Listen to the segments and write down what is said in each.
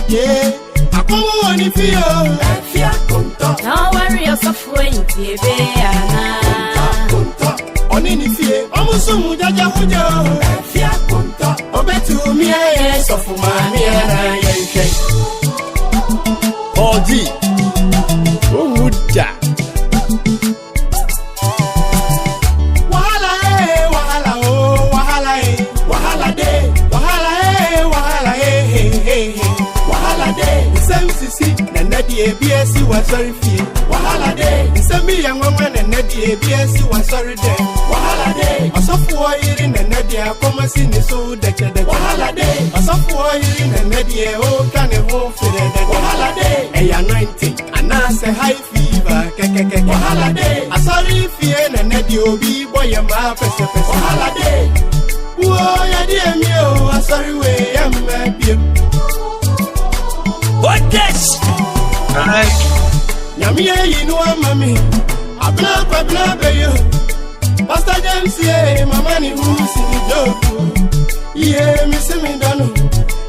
Yeah, I come on if you Now worry yourself when you be on any fear, almost so much as you to me, yes, of money, and I oh, gee, oh, would that? Wahala, wahala, oh, wahala, wahala day, wahala, wahala, wahala day. Same CC, and the ABS was sorry for wahala day. Same me young woman and the ABS was sorry day. Wahala day, a software in and Nadia, come see the so that the wahala day, a software in and Nadia, oh, can a home for the wahala day, a 90, and I say high fever, wahala day, a sorry fear and Nadia, be boy, a map, wahala day. Whoa, ya dear me, oh, a sorry way, I'm happy. What this? Yamia, you know, mammy. I blah, you. Pastor James, yeah, my money who's in the joke. Yeah, Miss Mindano.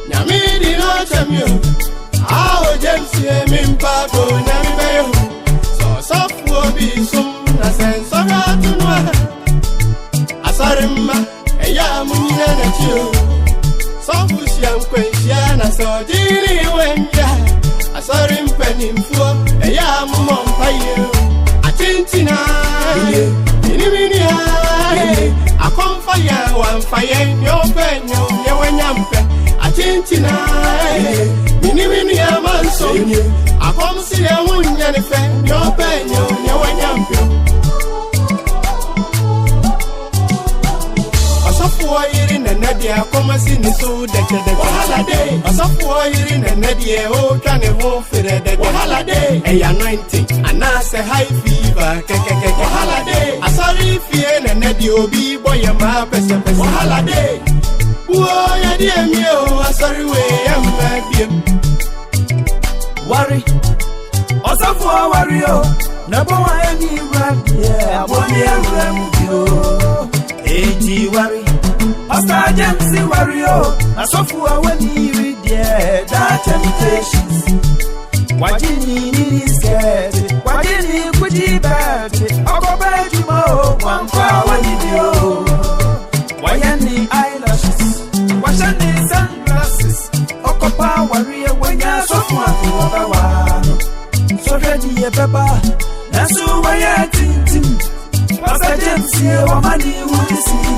Yami did not tell you. How James, yeah, me, Papa, Yami Bayo. So soft will be some, I said, so hard to know. I saw him, a young man at you. Some push young question, I saw Ginny when I saw him penning for a young mom by you. I think tonight, I come fire, one fire, your pen, your when I'm pen. I think tonight, Minnie, I'm also you. I come see a wound and a fan, your pen, your when I'm pen. In the Nadia, come and see me so that the holiday. A software in the Nadia, oh, can a home for the holiday. A 90, and I say high fever, holiday. A sorry fear and Nadia, be boy, a map, a holiday. Whoa, ya dear me, oh, a sorry way, I'm happy. Worry. Also for warrior, never any rap, yeah, I want you. AG worry. Pastor James warrior, I saw for when he read that temptations. What you need is scared. What you need could be bad. I'll go back to one power with you. Why any eyelashes? Why any sunglasses? Occupy warrior when you're so far to so ready a pepper. That's who I am thinking. Pastor James here, what money will you see?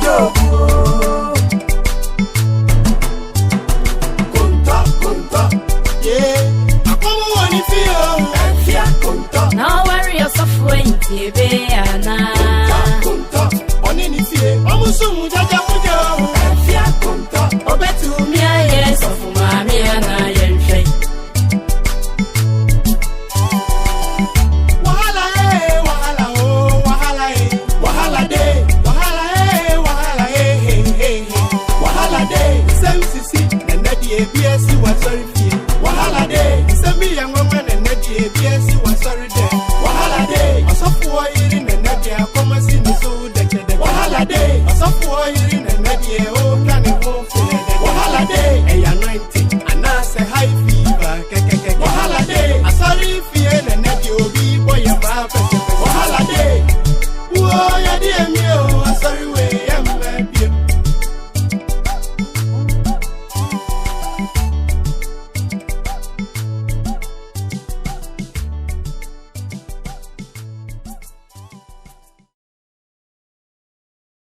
Now worry yourself when you be on any fear, almost so much as